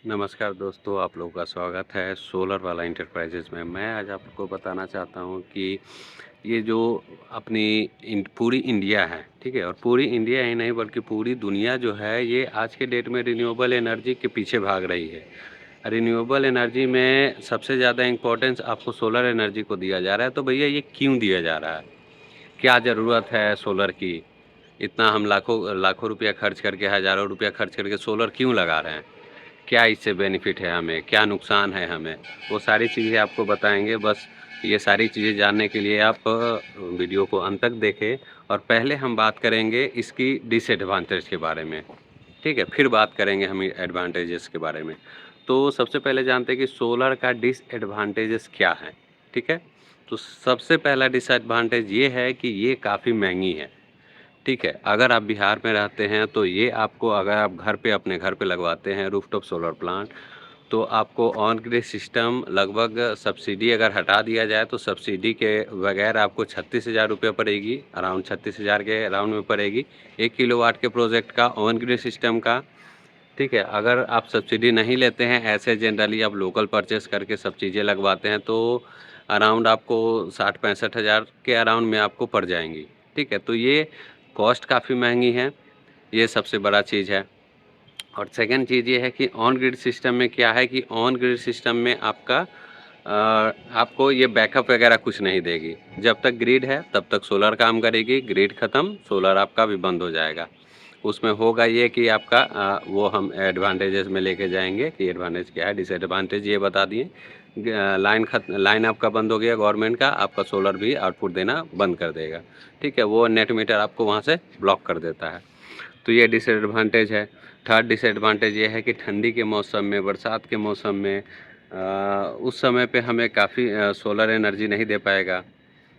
नमस्कार दोस्तों, आप लोगों का स्वागत है सोलर वाला इंटरप्राइजेज़ में। मैं आज आपको बताना चाहता हूँ कि ये जो अपनी पूरी इंडिया है, ठीक है? और पूरी इंडिया ही नहीं बल्कि पूरी दुनिया जो है ये आज के डेट में रिन्यूएबल एनर्जी के पीछे भाग रही है। रिन्यूएबल एनर्जी में सबसे ज़्यादा इम्पोर्टेंस आपको सोलर एनर्जी को दिया जा रहा है, तो भैया ये क्यों दिया जा रहा है? क्या ज़रूरत है सोलर की? इतना हम लाखों लाखों रुपया खर्च करके, हज़ारों रुपया खर्च करके सोलर क्यों लगा रहे हैं? क्या इससे बेनिफिट है हमें, क्या नुकसान है हमें, वो सारी चीज़ें आपको बताएँगे। बस ये सारी चीज़ें जानने के लिए आप वीडियो को अंत तक देखें। और पहले हम बात करेंगे इसकी डिसएडवांटेज के बारे में, ठीक है? फिर बात करेंगे हम एडवांटेजेस के बारे में। तो सबसे पहले जानते हैं कि सोलर का डिसएडवांटेजेस क्या हैं, ठीक है? तो सबसे पहला डिसएडवांटेज ये है कि ये काफ़ी महँगी है। ठीक है, अगर आप बिहार में रहते हैं तो ये आपको, अगर आप घर पे अपने घर पे लगवाते हैं रूफटॉप सोलर प्लांट, तो आपको ऑन ग्रिड सिस्टम लगभग सब्सिडी अगर हटा दिया जाए तो सब्सिडी के बगैर आपको 36,000 रुपये पड़ेगी, अराउंड 36,000 के अराउंड में पड़ेगी 1 किलोवाट के प्रोजेक्ट का ऑन ग्रिड सिस्टम का। ठीक है, अगर आप सब्सिडी नहीं लेते हैं, ऐसे जनरली आप लोकल परचेस करके सब चीज़ें लगवाते हैं तो अराउंड आपको 60-65 हज़ार के अराउंड में आपको पड़ जाएँगी। ठीक है, तो ये कॉस्ट काफ़ी महँगी है, ये सबसे बड़ा चीज़ है। और सेकंड चीज़ ये है कि ऑन ग्रिड सिस्टम में क्या है कि ऑन ग्रिड सिस्टम में आपको ये बैकअप वगैरह कुछ नहीं देगी। जब तक ग्रिड है तब तक सोलर काम करेगी, ग्रिड ख़त्म, सोलर आपका भी बंद हो जाएगा। उसमें होगा ये कि आपका वो हम एडवांटेजेस में लेके जाएँगे कि एडवांटेज क्या है, डिसएडवांटेज ये बता दिए। लाइन आपका बंद हो गया गवर्नमेंट का, आपका सोलर भी आउटपुट देना बंद कर देगा। ठीक है, वो नेट मीटर आपको वहाँ से ब्लॉक कर देता है। तो ये डिसएडवांटेज है। थर्ड डिसएडवांटेज ये है कि ठंडी के मौसम में, बरसात के मौसम में उस समय पे हमें काफ़ी सोलर एनर्जी नहीं दे पाएगा,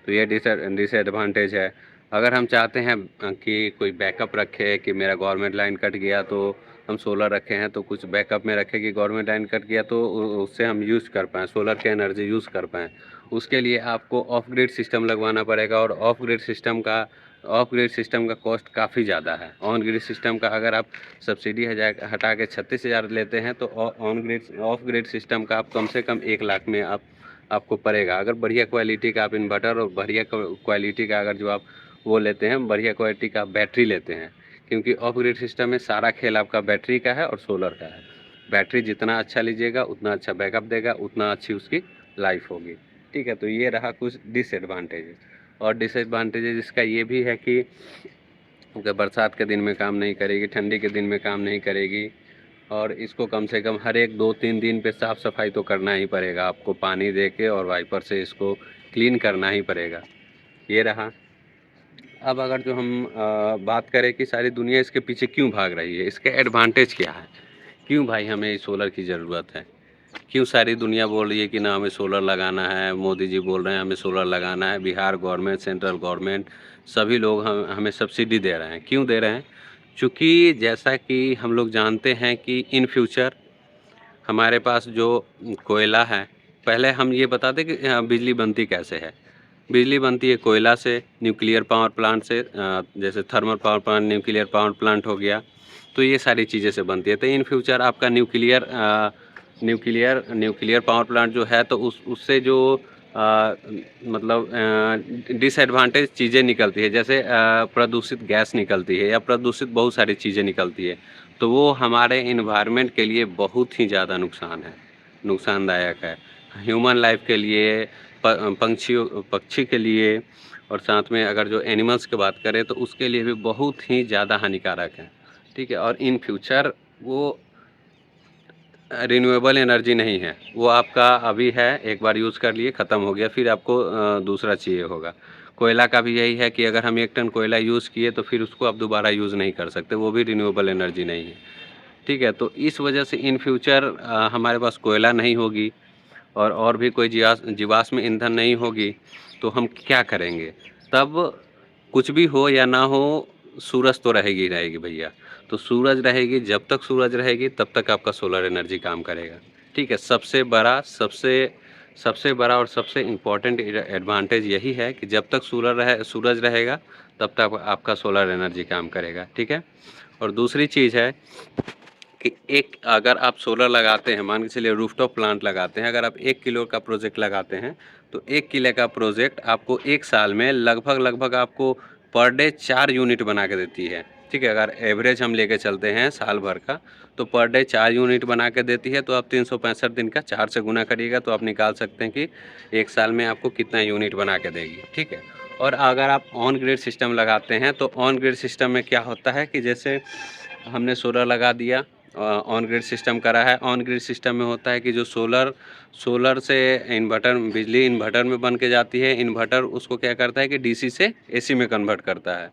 तो ये डिसएडवांटेज है। अगर हम चाहते हैं कि कोई बैकअप रखे कि मेरा गवर्नमेंट लाइन कट गया तो हम सोलर रखे हैं तो कुछ बैकअप में रखें कि गवर्नमेंट लाइन कट गया तो उससे हम यूज़ कर पाएँ, सोलर की एनर्जी यूज़ कर पाएँ। उसके लिए आपको ऑफ ग्रिड सिस्टम लगवाना पड़ेगा और ऑफ ग्रिड सिस्टम का कॉस्ट काफ़ी ज़्यादा है। ऑन ग्रिड सिस्टम का अगर आप सब्सिडी हटा के 36,000 लेते हैं तो ऑफ ग्रिड सिस्टम का आप कम से कम 1 लाख में आपको पड़ेगा। अगर बढ़िया क्वालिटी का आप इन्वर्टर और बढ़िया क्वालिटी का अगर जो आप वो लेते हैं, बढ़िया क्वालिटी का बैटरी लेते हैं, क्योंकि ऑफ ग्रिड सिस्टम में सारा खेल आपका बैटरी का है और सोलर का है। बैटरी जितना अच्छा लीजिएगा उतना अच्छा बैकअप देगा, उतना अच्छी उसकी लाइफ होगी। ठीक है, तो ये रहा कुछ डिसएडवांटेजेस। और डिसएडवांटेजेस इसका ये भी है कि बरसात के दिन में काम नहीं करेगी, ठंडी के दिन में काम नहीं करेगी, और इसको कम से कम हर एक 2-3 दिन पे साफ़ सफाई तो करना ही पड़ेगा आपको, पानी दे के और वाइपर से इसको क्लीन करना ही पड़ेगा। ये रहा। अब अगर जो हम बात करें कि सारी दुनिया इसके पीछे क्यों भाग रही है, इसके एडवांटेज क्या है? क्यों भाई हमें इस सोलर की ज़रूरत है? क्यों सारी दुनिया बोल रही है कि ना हमें सोलर लगाना है, मोदी जी बोल रहे हैं हमें सोलर लगाना है, बिहार गवर्नमेंट, सेंट्रल गवर्नमेंट सभी लोग हमें सब्सिडी दे रहे हैं। क्यों दे रहे हैं? चूँकि जैसा कि हम लोग जानते हैं कि इन फ्यूचर हमारे पास जो कोयला है, पहले हम ये बता दें कि बिजली बनती कैसे है। बिजली बनती है कोयला से, न्यूक्लियर पावर प्लांट से, जैसे thermal power plant, nuclear power plant हो गया, तो ये सारी चीज़ें से बनती है। तो इन फ्यूचर आपका न्यूक्लियर पावर प्लांट जो है तो उससे जो मतलब डिसएडवांटेज चीज़ें निकलती है, जैसे प्रदूषित गैस निकलती है या प्रदूषित बहुत सारी चीज़ें निकलती है, तो वो हमारे इन्वायरमेंट के लिए बहुत ही ज़्यादा नुकसानदायक है। ह्यूमन लाइफ के लिए, पक्षी के लिए, और साथ में अगर जो एनिमल्स की बात करें तो उसके लिए भी बहुत ही ज़्यादा हानिकारक है। ठीक है, और इन फ्यूचर वो रिन्यूएबल एनर्जी नहीं है, वो आपका अभी है, एक बार यूज़ कर लिए ख़त्म हो गया, फिर आपको दूसरा चाहिए होगा। कोयला का भी यही है कि अगर हम 1 टन कोयला यूज़ किए तो फिर उसको आप दोबारा यूज़ नहीं कर सकते, वो भी रिन्यूएबल एनर्जी नहीं है। ठीक है, तो इस वजह से इन फ्यूचर हमारे पास कोयला नहीं होगी और भी कोई जीवाश्म ईंधन नहीं होगी, तो हम क्या करेंगे? तब कुछ भी हो या ना हो, सूरज तो रहेगी ही रहेगी भैया। तो सूरज रहेगी, जब तक सूरज रहेगी तब तक आपका सोलर एनर्जी काम करेगा। ठीक है, सबसे बड़ा और सबसे इम्पोर्टेंट एडवांटेज यही है कि जब तक सूरज रहेगा तब तक आपका सोलर एनर्जी काम करेगा। ठीक है? और दूसरी चीज़ है कि एक अगर आप सोलर लगाते हैं, मान के चलिए रूफटॉप प्लांट लगाते हैं, अगर आप 1 किलो का प्रोजेक्ट लगाते हैं, तो 1 किलो का प्रोजेक्ट आपको 1 साल में लगभग आपको पर डे 4 यूनिट बना के देती है, ठीक है। अगर एवरेज हम लेके चलते हैं साल भर का, तो पर डे 4 यूनिट बना के देती है। तो आप 365 दिन का 4 से गुना करिएगा तो आप निकाल सकते हैं कि 1 साल में आपको कितना यूनिट बना के देगी, ठीक है। और अगर आप ऑन ग्रिड सिस्टम लगाते हैं, तो ऑन ग्रिड सिस्टम में क्या होता है कि जैसे हमने सोलर लगा दिया, ऑन ग्रिड सिस्टम करा है। ऑन ग्रिड सिस्टम में होता है कि जो सोलर से इन्वर्टर, बिजली इन्वर्टर में बन के जाती है, इन्वर्टर उसको क्या करता है कि डीसी से एसी में कन्वर्ट करता है।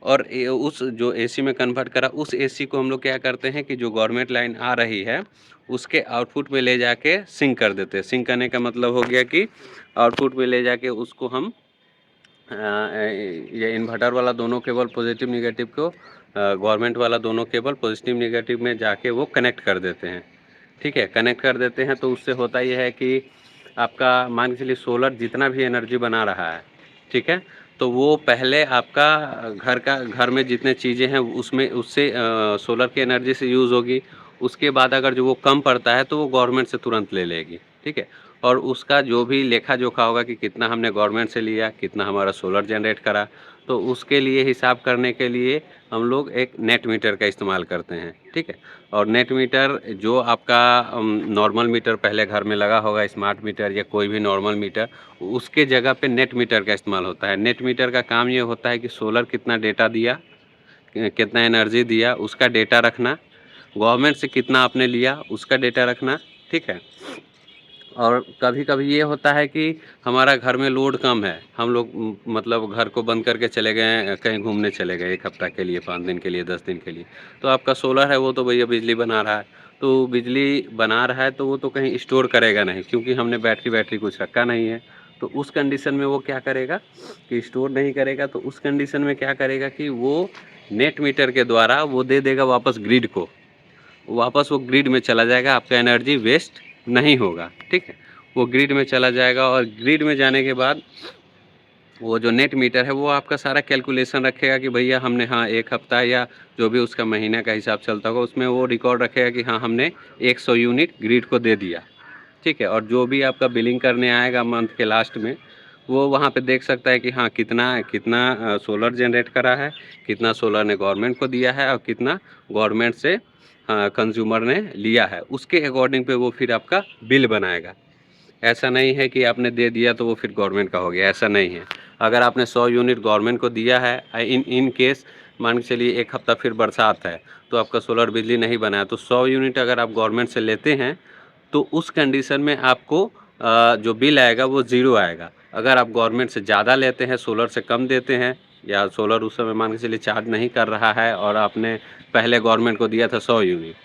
और उस जो एसी में कन्वर्ट करा, उस एसी को हम लोग क्या करते हैं कि जो गवर्नमेंट लाइन आ रही है उसके आउटपुट में ले जाके सिंक कर देते हैं। सिंक करने का मतलब हो गया कि आउटपुट में ले जाके उसको हम ये इन्वर्टर वाला दोनों केबल पॉजिटिव निगेटिव को, गवर्नमेंट वाला दोनों केबल पॉजिटिव निगेटिव में जाके वो कनेक्ट कर देते हैं, ठीक है। कनेक्ट कर देते हैं तो उससे होता ये है कि आपका मान के चलिए सोलर जितना भी एनर्जी बना रहा है, ठीक है, तो वो पहले आपका घर में जितने चीज़ें हैं उसमें उससे सोलर की एनर्जी से यूज़ होगी। उसके बाद अगर जो वो कम पड़ता है तो वो गवर्नमेंट से तुरंत ले लेगी, ठीक है। और उसका जो भी लेखा जोखा होगा कि कितना हमने गवर्नमेंट से लिया, कितना हमारा सोलर जनरेट करा, तो उसके लिए हिसाब करने के लिए हम लोग एक नेट मीटर का इस्तेमाल करते हैं, ठीक है। और नेट मीटर जो आपका नॉर्मल मीटर पहले घर में लगा होगा, स्मार्ट मीटर या कोई भी नॉर्मल मीटर, उसके जगह पे नेट मीटर का इस्तेमाल होता है। नेट मीटर का काम ये होता है कि सोलर कितना डेटा दिया, कितना एनर्जी दिया, उसका डेटा रखना, गवर्नमेंट से कितना आपने लिया उसका डेटा रखना, ठीक है। और कभी-कभी ये होता है कि हमारा घर में लोड कम है, हम लोग मतलब घर को बंद करके चले गए, कहीं घूमने चले गए 1 हफ्ता के लिए, 5 दिन के लिए, 10 दिन के लिए। तो आपका सोलर है वो तो भैया बिजली बना रहा है, तो बिजली बना रहा है तो वो तो कहीं स्टोर करेगा नहीं, क्योंकि हमने बैटरी कुछ रखा नहीं है। तो उस कंडीशन में वो क्या करेगा कि स्टोर नहीं करेगा, तो उस कंडीशन में क्या करेगा कि वो नेट मीटर के द्वारा वो दे देगा वापस ग्रिड को। वापस वो ग्रिड में चला जाएगा, आपका एनर्जी वेस्ट नहीं होगा, ठीक है। वो ग्रिड में चला जाएगा और ग्रिड में जाने के बाद वो जो नेट मीटर है वो आपका सारा कैलकुलेशन रखेगा कि भैया हमने, हाँ, 1 हफ्ता या जो भी उसका महीने का हिसाब चलता होगा उसमें वो रिकॉर्ड रखेगा कि हाँ हमने 100 यूनिट ग्रिड को दे दिया, ठीक है। और जो भी आपका बिलिंग करने आएगा मंथ के लास्ट में, वो वहाँ पे देख सकता है कि हाँ कितना कितना सोलर जनरेट करा है, कितना सोलर ने गवर्नमेंट को दिया है और कितना गवर्नमेंट से कंज्यूमर ने लिया है। उसके अकॉर्डिंग पे वो फिर आपका बिल बनाएगा। ऐसा नहीं है कि आपने दे दिया तो वो फिर गवर्नमेंट का हो गया, ऐसा नहीं है। अगर आपने 100 यूनिट गवर्नमेंट को दिया है, इन केस मान के चलिए 1 हफ्ता फिर बरसात है, तो आपका सोलर बिजली नहीं बना है, तो 100 यूनिट अगर आप गवर्नमेंट से लेते हैं, तो उस कंडीशन में आपको जो बिल आएगा वो ज़ीरो आएगा। अगर आप गवर्नमेंट से ज़्यादा लेते हैं, सोलर से कम देते हैं, या सोलर उस समय मान के चलिए चार्ज नहीं कर रहा है और आपने पहले गवर्नमेंट को दिया था 100 यूनिट,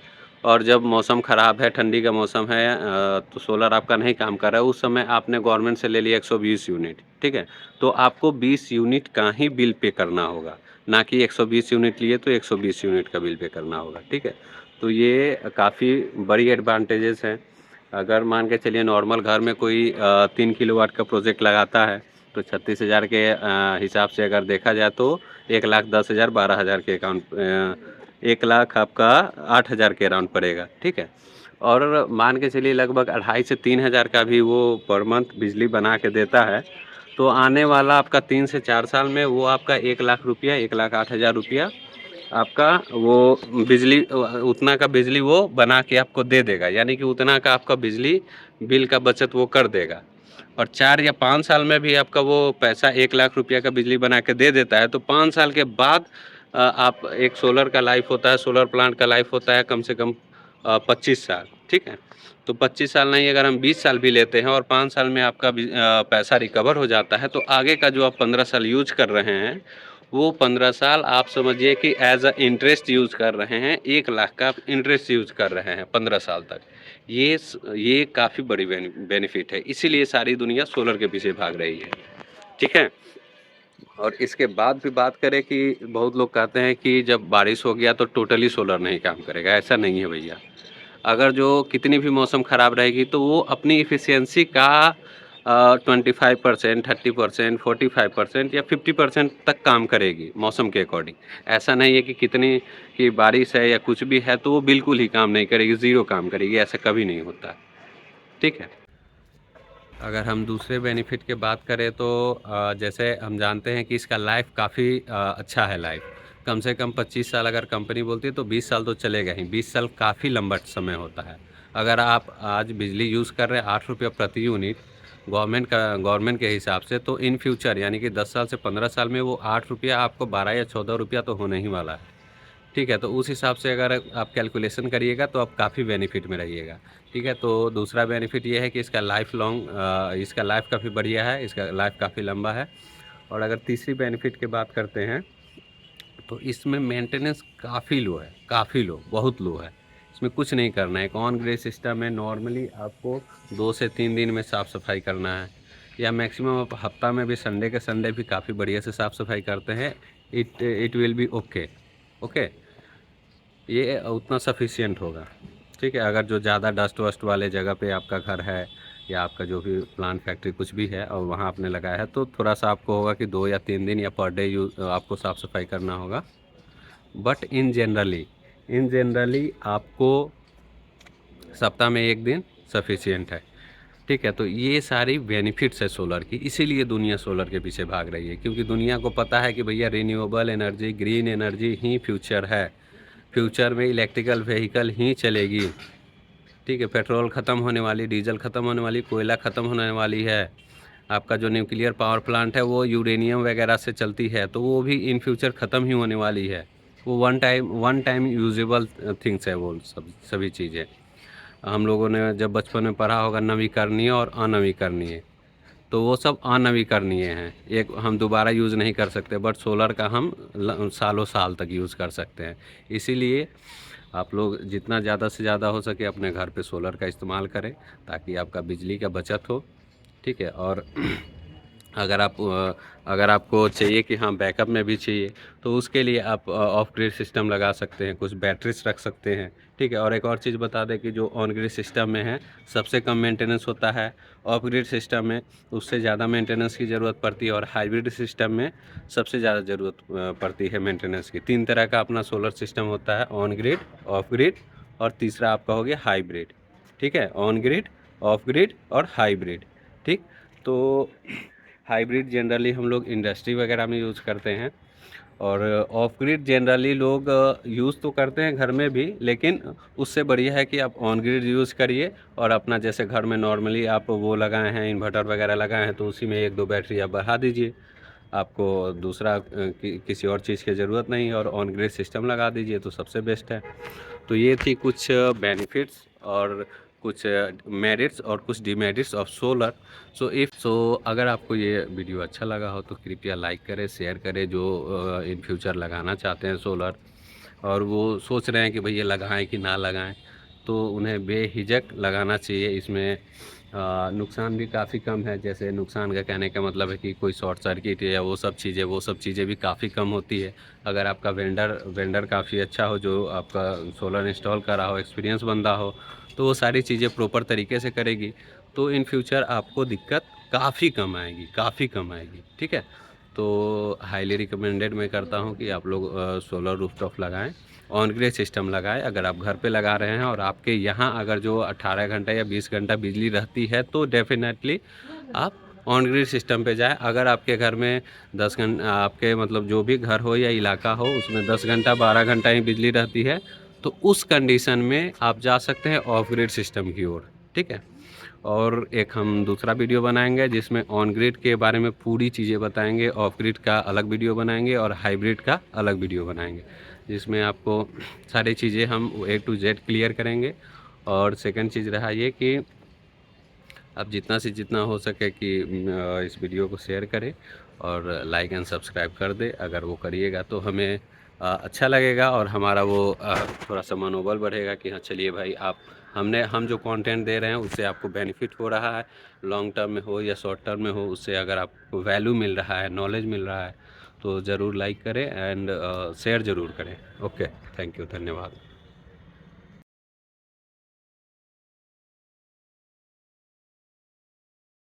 और जब मौसम ख़राब है, ठंडी का मौसम है, तो सोलर आपका नहीं काम कर रहा है, उस समय आपने गवर्नमेंट से ले लिया 120 यूनिट, ठीक है। तो आपको 20 यूनिट का ही बिल पे करना होगा, ना कि 120 यूनिट लिए तो 120 यूनिट का बिल पे करना होगा, ठीक है। तो ये काफ़ी बड़ी एडवांटेजेस हैं। अगर मान के चलिए नॉर्मल घर में कोई 3 किलोवाट का प्रोजेक्ट लगाता है, तो 36,000 के हिसाब से अगर देखा जाए तो 1,10,000 12,000 के 1,00,000 आपका 8,000 के अराउंड पड़ेगा, ठीक है। और मान के चलिए लगभग 2,500 से 3,000 का भी वो पर मंथ बिजली बना के देता है। तो आने वाला आपका 3 से 4 साल में वो आपका 1,00,000 रुपया, 1,08,000 रुपया आपका वो बिजली, उतना का बिजली वो बना के आपको दे देगा, यानी कि उतना का आपका बिजली बिल का बचत वो कर देगा। और 4 या 5 साल में भी आपका वो पैसा 1,00,000 रुपया का बिजली बना के दे देता है, तो 5 साल के बाद आप, एक सोलर का लाइफ होता है, सोलर प्लांट का लाइफ होता है कम से कम 25 साल, ठीक है। तो 25 साल नहीं, अगर हम 20 साल भी लेते हैं और 5 साल में आपका पैसा रिकवर हो जाता है, तो आगे का जो आप 15 साल यूज कर रहे हैं, वो 15 साल आप समझिए कि एज अ इंटरेस्ट यूज कर रहे हैं, 1,00,000 का आप इंटरेस्ट यूज कर रहे हैं 15 साल तक। ये काफ़ी बड़ी बेनिफिट है, इसीलिए सारी दुनिया सोलर के पीछे भाग रही है, ठीक है। और इसके बाद भी बात करें कि बहुत लोग कहते हैं कि जब बारिश हो गया तो टोटली सोलर नहीं काम करेगा, ऐसा नहीं है भैया। अगर जो कितनी भी मौसम ख़राब रहेगी तो वो अपनी एफिशिएंसी का 25%, 30%, 45% या 50% तक काम करेगी मौसम के अकॉर्डिंग। ऐसा नहीं है कि कितनी कि बारिश है या कुछ भी है तो वो बिल्कुल ही काम नहीं करेगी, ज़ीरो काम करेगी, ऐसा कभी नहीं होता है। ठीक है? अगर हम दूसरे बेनिफिट की बात करें तो जैसे हम जानते हैं कि इसका लाइफ काफ़ी अच्छा है लाइफ। कम से कम 25 साल अगर कंपनी बोलती है तो 20 साल तो चलेगा ही। 20 साल काफ़ी लंबा समय होता है। अगर आप आज बिजली यूज़ कर रहे हैं ₹8 प्रति यूनिट गवर्नमेंट के हिसाब से, तो इन फ्यूचर यानी कि 10 साल से 15 साल में वो ₹8 आपको 12 या ₹14 तो होने ही वाला है। ठीक है, तो उस हिसाब से अगर आप कैलकुलेशन करिएगा तो आप काफ़ी बेनिफिट में रहिएगा। ठीक है, तो दूसरा बेनिफिट ये है कि इसका लाइफ लॉन्ग इसका लाइफ काफ़ी बढ़िया है, इसका लाइफ काफ़ी लंबा है। और अगर तीसरी बेनिफिट की बात करते हैं, तो इसमें मेंटेनेंस काफ़ी लो है, काफ़ी लो, बहुत लो है। इसमें कुछ नहीं करना है। एक ऑन ग्रिड सिस्टम है, नॉर्मली आपको 2 से 3 दिन में साफ़-सफ़ाई करना है या मैक्सिमम आप हफ्ता में भी संडे के संडे भी काफ़ी बढ़िया से साफ़-सफ़ाई करते हैं। It will be okay, okay. ये उतना सफिशिएंट होगा। ठीक है, अगर जो ज़्यादा डस्ट वस्ट वाले जगह पे आपका घर है या आपका जो भी प्लांट फैक्ट्री कुछ भी है और वहाँ आपने लगाया है, तो थोड़ा-सा आपको होगा कि 2 या 3 दिन या पर डे आपको साफ़-सफ़ाई करना होगा। बट इन जनरली आपको सप्ताह में 1 दिन सफिशिएंट है। ठीक है, तो ये सारी बेनिफिट्स है सोलर की, इसीलिए दुनिया सोलर के पीछे भाग रही है, क्योंकि दुनिया को पता है कि भैया रिन्यूएबल एनर्जी, ग्रीन एनर्जी ही फ्यूचर है। फ्यूचर में इलेक्ट्रिकल व्हीकल ही चलेगी। ठीक है, पेट्रोल ख़त्म होने वाली, डीजल ख़त्म होने वाली, कोयला ख़त्म होने वाली है। आपका जो न्यूक्लियर पावर प्लांट है वो यूरेनियम वगैरह से चलती है, तो वो भी इन फ्यूचर ख़त्म ही होने वाली है। वो वन टाइम यूजेबल थिंग्स है वो सभी चीज़ें। हम लोगों ने जब बचपन में पढ़ा होगा नवीकरणीय और अनवीकरणीय, तो वो सब अनवीकरणीय हैं। एक हम दोबारा यूज़ नहीं कर सकते, बट सोलर का हम सालों साल तक यूज़ कर सकते हैं। इसीलिए आप लोग जितना ज़्यादा से ज़्यादा हो सके अपने घर पे सोलर का इस्तेमाल करें, ताकि आपका बिजली का बचत हो। ठीक है, और अगर आपको चाहिए कि हाँ बैकअप में भी चाहिए, तो उसके लिए आप ऑफ ग्रिड सिस्टम लगा सकते हैं, कुछ बैटरीज रख सकते हैं। ठीक है, और एक और चीज़ बता दें कि जो ऑन ग्रिड सिस्टम में है सबसे कम मेंटेनेंस होता है। ऑफ ग्रिड सिस्टम में उससे ज़्यादा मेंटेनेंस की ज़रूरत पड़ती है, और हाइब्रिड सिस्टम में सबसे ज़्यादा ज़रूरत पड़ती है मेंटेनेंस की। 3 तरह का अपना सोलर सिस्टम होता है, ऑन ग्रिड, ऑफ ग्रिड और तीसरा आपका हो गया हाइब्रिड। ठीक है, ऑन ग्रिड, ऑफ ग्रिड और हाइब्रिड। ठीक, तो हाइब्रिड जनरली हम लोग इंडस्ट्री वगैरह में यूज़ करते हैं, और ऑफ ग्रिड जनरली लोग यूज़ तो करते हैं घर में भी, लेकिन उससे बढ़िया है कि आप ऑन ग्रिड यूज़ करिए और अपना जैसे घर में नॉर्मली आप वो लगाए हैं इन्वर्टर वगैरह लगाए हैं, तो उसी में 1-2 बैटरी आप बढ़ा दीजिए। आपको दूसरा किसी और चीज़ की ज़रूरत नहीं है, और ऑन ग्रिड सिस्टम लगा दीजिए तो सबसे बेस्ट है। तो ये थी कुछ बेनिफिट्स और कुछ मेरिट्स और कुछ डिमेरिट्स ऑफ सोलर। सो अगर आपको ये वीडियो अच्छा लगा हो तो कृपया लाइक करें, शेयर करें, जो इन फ्यूचर लगाना चाहते हैं सोलर और वो सोच रहे हैं कि भैया लगाएं कि ना लगाएं, तो उन्हें बेहिचक लगाना चाहिए। इसमें नुकसान भी काफ़ी कम है। जैसे नुकसान का कहने का मतलब है कि कोई शॉर्ट सर्किट या वो सब चीज़ें भी काफ़ी कम होती है। अगर आपका वेंडर काफ़ी अच्छा हो, जो आपका सोलर इंस्टॉल करा हो, एक्सपीरियंस बंदा हो, तो वो सारी चीज़ें प्रॉपर तरीके से करेगी, तो इन फ्यूचर आपको दिक्कत काफ़ी कम आएगी, काफ़ी कम आएगी। ठीक है, तो हाईली रिकमेंडेड मैं करता हूँ कि आप लोग सोलर रूफटॉप लगाएं, ऑन ग्रिड सिस्टम लगाएं। अगर आप घर पे लगा रहे हैं और आपके यहाँ अगर जो 18 घंटा या 20 घंटा बिजली रहती है, तो डेफिनेटली आप ऑन ग्रिड सिस्टम पे जाएं। अगर आपके घर में 10 घंटा, आपके मतलब जो भी घर हो या इलाका हो उसमें 10 घंटा 12 घंटा ही बिजली रहती है, तो उस कंडीशन में आप जा सकते हैं ऑफ ग्रिड सिस्टम की ओर। ठीक है, और एक हम दूसरा वीडियो बनाएंगे जिसमें ऑन ग्रिड के बारे में पूरी चीज़ें बताएंगे, ऑफ ग्रिड का अलग वीडियो बनाएंगे और हाइब्रिड का अलग वीडियो बनाएंगे, जिसमें आपको सारी चीज़ें हम A to Z क्लियर करेंगे। और सेकंड चीज़ रहा ये कि आप जितना से जितना हो सके कि इस वीडियो को शेयर करें और लाइक एंड सब्सक्राइब कर दें। अगर वो करिएगा तो हमें अच्छा लगेगा, और हमारा वो थोड़ा सा मनोबल बढ़ेगा कि हाँ चलिए भाई, हम जो कंटेंट दे रहे हैं उससे आपको बेनिफिट हो रहा है, लॉन्ग टर्म में हो या शॉर्ट टर्म में हो, उससे अगर आपको वैल्यू मिल रहा है, नॉलेज मिल रहा है, तो ज़रूर लाइक करें एंड शेयर ज़रूर करें। ओके, थैंक यू, धन्यवाद।